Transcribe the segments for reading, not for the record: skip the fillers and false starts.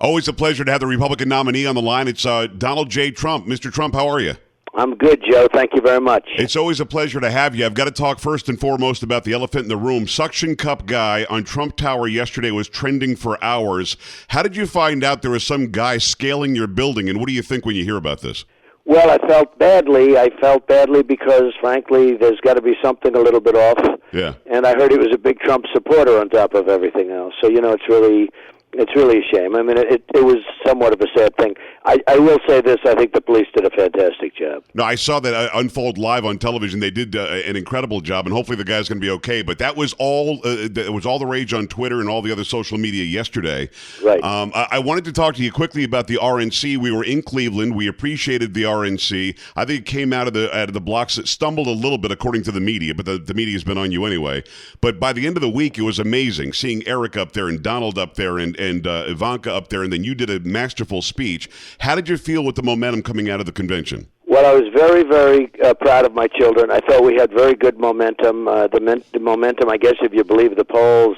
Always a pleasure to have the Republican nominee on the line. It's Donald J. Trump. Mr. Trump, how are you? I'm good, Joe. Thank you very much. It's always a pleasure to have you. I've got to talk first and foremost about the elephant in the room. Suction cup guy on Trump Tower yesterday was trending for hours. How did you find out there was some guy scaling your building, and what do you think when you hear about this? Well, I felt badly. Because, frankly, there's got to be something a little bit off. Yeah. And I heard he was a big Trump supporter on top of everything else. So, it's really a shame. I mean, it was somewhat of a sad thing. I will say this, I think the police did a fantastic job. No, I saw that unfold live on television. They did an incredible job, and hopefully the guy's going to be okay. But that was all it was all the rage on Twitter and all the other social media yesterday. Right. I wanted to talk to you quickly about the RNC. We were in Cleveland. We appreciated the RNC. I think it came out of the blocks. It stumbled a little bit according to the media, but the media's been on you anyway. But by the end of the week, it was amazing seeing Eric up there and Donald up there and Ivanka up there, and then you did a masterful speech. How did you feel with the momentum coming out of the convention? Well, I was very, very proud of my children. I thought we had very good momentum. The momentum, I guess, if you believe the polls,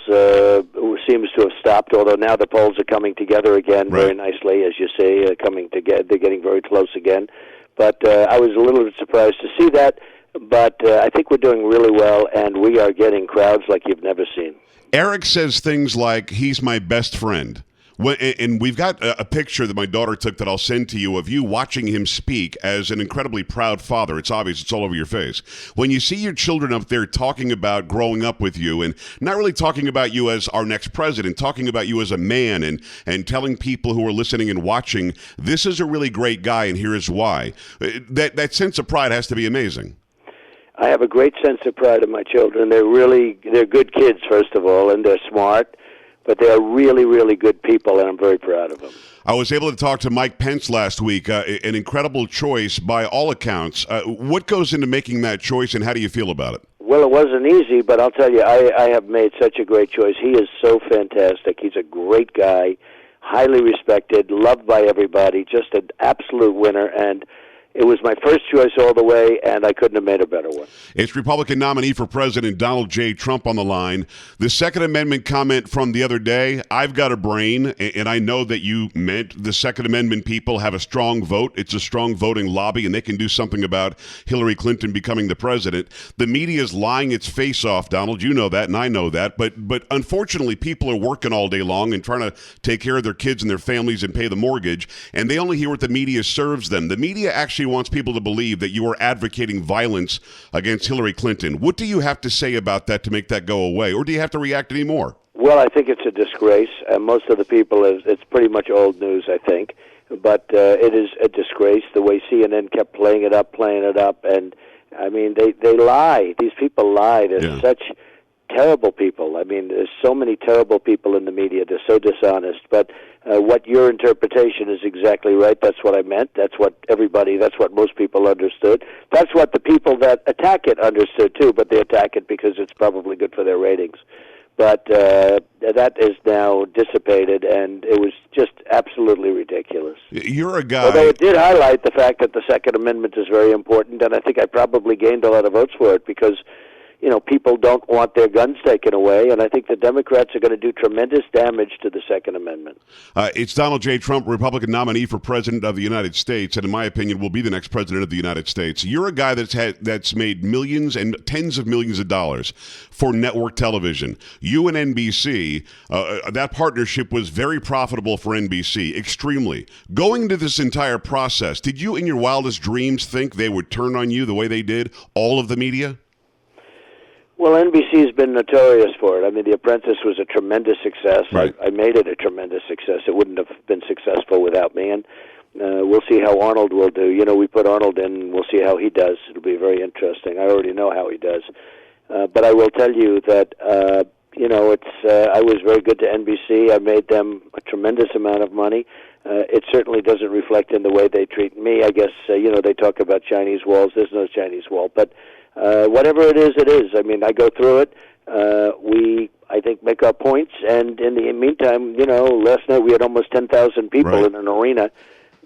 seems to have stopped, although now the polls are coming together again very nicely, as you see, coming together. They're getting very close again. But I was a little bit surprised to see that. But I think we're doing really well, and we are getting crowds like you've never seen. Eric says things like, he's my best friend. And we've got a picture that my daughter took that I'll send to you of you watching him speak as an incredibly proud father. It's obvious. It's all over your face. When you see your children up there talking about growing up with you and not really talking about you as our next president, talking about you as a man and telling people who are listening and watching, this is a really great guy and here is why. That sense of pride has to be amazing. I have a great sense of pride in my children. They're good kids, first of all, and they're smart. But they're really, really good people, and I'm very proud of them. I was able to talk to Mike Pence last week, an incredible choice by all accounts. What goes into making that choice, and how do you feel about it? Well, it wasn't easy, but I'll tell you, I have made such a great choice. He is so fantastic. He's a great guy, highly respected, loved by everybody, just an absolute winner, and it was my first choice all the way, and I couldn't have made a better one. It's Republican nominee for president Donald J. Trump on the line. The Second Amendment comment from the other day, I've got a brain, and I know that you meant the Second Amendment people have a strong vote. It's a strong voting lobby, and they can do something about Hillary Clinton becoming the president. The media is lying its face off, Donald. You know that, and I know that. But unfortunately, people are working all day long and trying to take care of their kids and their families and pay the mortgage, and they only hear what the media serves them. The media actually wants people to believe that you are advocating violence against Hillary Clinton. What do you have to say about that to make that go away, or do you have to react anymore? Well, I think it's a disgrace. Most of the people, it's pretty much old news, I think. But it is a disgrace, the way CNN kept playing it up, and, I mean, they lie. These people lie. They're such terrible people. I mean, there's so many terrible people in the media. They're so dishonest. But what your interpretation is exactly right. That's what I meant. That's what most people understood. That's what the people that attack it understood, too, but they attack it because it's probably good for their ratings. But that is now dissipated, and it was just absolutely ridiculous. You're a guy... Although it did highlight the fact that the Second Amendment is very important, and I think I probably gained a lot of votes for it because people don't want their guns taken away, and I think the Democrats are going to do tremendous damage to the Second Amendment. It's Donald J. Trump, Republican nominee for President of the United States, and in my opinion will be the next President of the United States. You're a guy that's made millions and tens of millions of dollars for network television. You and NBC, that partnership was very profitable for NBC, extremely. Going into this entire process, did you in your wildest dreams think they would turn on you the way they did, all of the media? Well, NBC has been notorious for it. I mean, The Apprentice was a tremendous success. Right. I made it a tremendous success. It wouldn't have been successful without me, and we'll see how Arnold will do. We put Arnold in, we'll see how he does. It'll be very interesting. I already know how he does. But I will tell you that, I was very good to NBC. I made them a tremendous amount of money. It certainly doesn't reflect in the way they treat me. I guess, they talk about Chinese walls. There's no Chinese wall. But whatever it is, it is. I mean, I go through it. We, I think, make our points. And in the meantime, last night we had almost 10,000 people in an arena,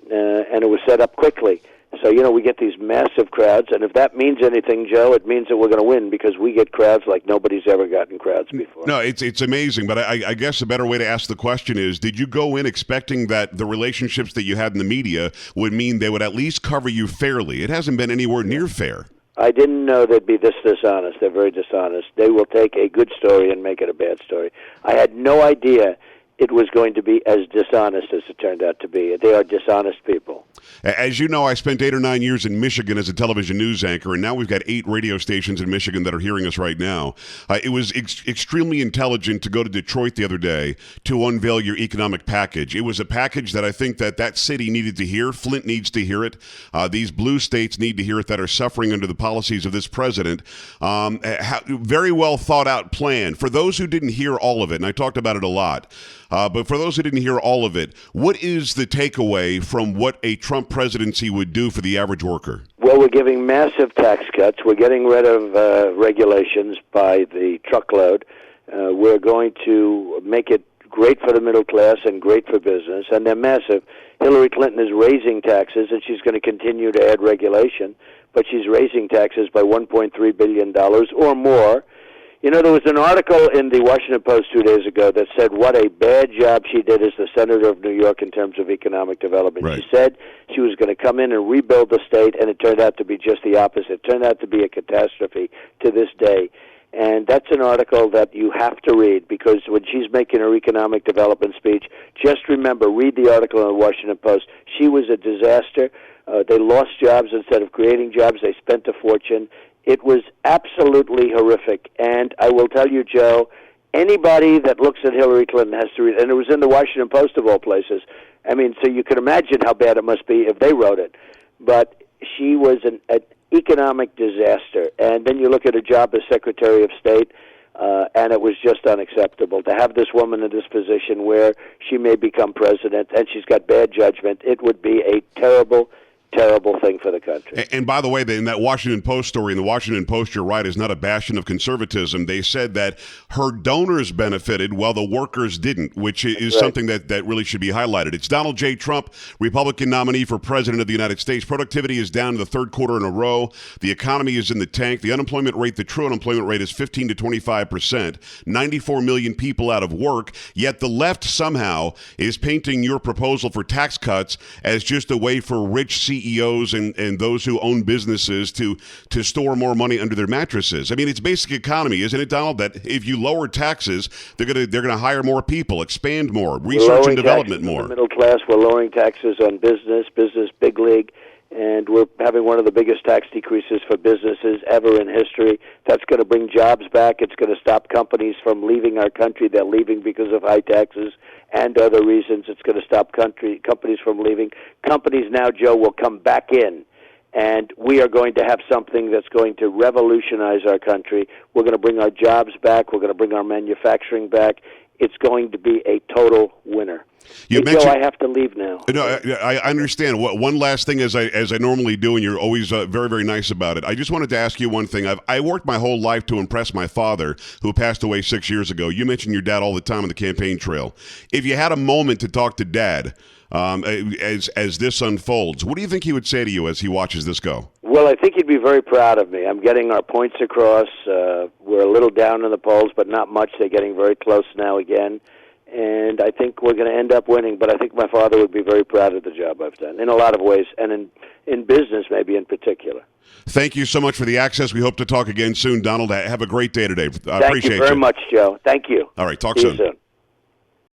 and it was set up quickly. So, we get these massive crowds, and if that means anything, Joe, it means that we're going to win because we get crowds like nobody's ever gotten crowds before. No, it's amazing, but I guess a better way to ask the question is, did you go in expecting that the relationships that you had in the media would mean they would at least cover you fairly? It hasn't been anywhere near fair. I didn't know they'd be this dishonest. They're very dishonest. They will take a good story and make it a bad story. I had no idea it was going to be as dishonest as it turned out to be. They are dishonest people. As you know, I spent 8 or 9 years in Michigan as a television news anchor, and now we've got 8 radio stations in Michigan that are hearing us right now. It was extremely intelligent to go to Detroit the other day to unveil your economic package. It was a package that I think that city needed to hear. Flint needs to hear it. These blue states need to hear it that are suffering under the policies of this president. Very well thought out plan. For those who didn't hear all of it, and I talked about it a lot, but for those who didn't hear all of it, what is the takeaway from what a Trump presidency would do for the average worker? Well, we're giving massive tax cuts. We're getting rid of regulations by the truckload. We're going to make it great for the middle class and great for business, and they're massive. Hillary Clinton is raising taxes, and she's going to continue to add regulation, but she's raising taxes by $1.3 billion or more. There was an article in the Washington Post 2 days ago that said what a bad job she did as the senator of New York in terms of economic development. Right. She said she was going to come in and rebuild the state, and it turned out to be just the opposite. It turned out to be a catastrophe to this day. And that's an article that you have to read, because when she's making her economic development speech, just remember, read the article in the Washington Post. She was a disaster. They lost jobs instead of creating jobs. They spent a fortune. It was absolutely horrific. And I will tell you, Joe, anybody that looks at Hillary Clinton has to read, and it was in the Washington Post of all places. I mean, so you can imagine how bad it must be if they wrote it. But she was an economic disaster. And then you look at her job as Secretary of State, and it was just unacceptable to have this woman in this position where she may become president, and she's got bad judgment. It would be a terrible thing for the country. And by the way, in that Washington Post story, in the Washington Post, you're right, is not a bastion of conservatism. They said that her donors benefited while the workers didn't, which is right. something that really should be highlighted. It's Donald J. Trump, Republican nominee for president of the United States. Productivity is down to the third quarter in a row. The economy is in the tank. The unemployment rate, the true unemployment rate, is 15 to 25%. 94 million people out of work. Yet the left somehow is painting your proposal for tax cuts as just a way for rich CEOs and those who own businesses to store more money under their mattresses. I mean, it's basic economy, isn't it, Donald? That if you lower taxes, they're gonna hire more people, expand more, research and development more. The middle class, we're lowering taxes on business big league, and we're having one of the biggest tax decreases for businesses ever in history. That's going to bring jobs back. It's going to stop companies from leaving our country. They're leaving because of high taxes and other reasons. It's going to stop companies from leaving. Companies now, Joe, will come back in, and we are going to have something that's going to revolutionize our country. We're going to bring our jobs back. We're going to bring our manufacturing back. It's going to be a total winner. You mentioned, Joe, I have to leave now. No, I understand. One last thing, as I normally do, and you're always very, very nice about it. I just wanted to ask you one thing. I worked my whole life to impress my father, who passed away 6 years ago. You mentioned your dad all the time on the campaign trail. If you had a moment to talk to Dad as this unfolds, what do you think he would say to you as he watches this go? Well, I think he'd be very proud of me. I'm getting our points across. We're a little down in the polls, but not much. They're getting very close now again. And I think we're going to end up winning, but I think my father would be very proud of the job I've done in a lot of ways, and in business maybe in particular. Thank you so much for the access. We hope to talk again soon, Donald. Have a great day today. I appreciate you. Thank you very much, Joe. Thank you. All right, talk See soon. you soon.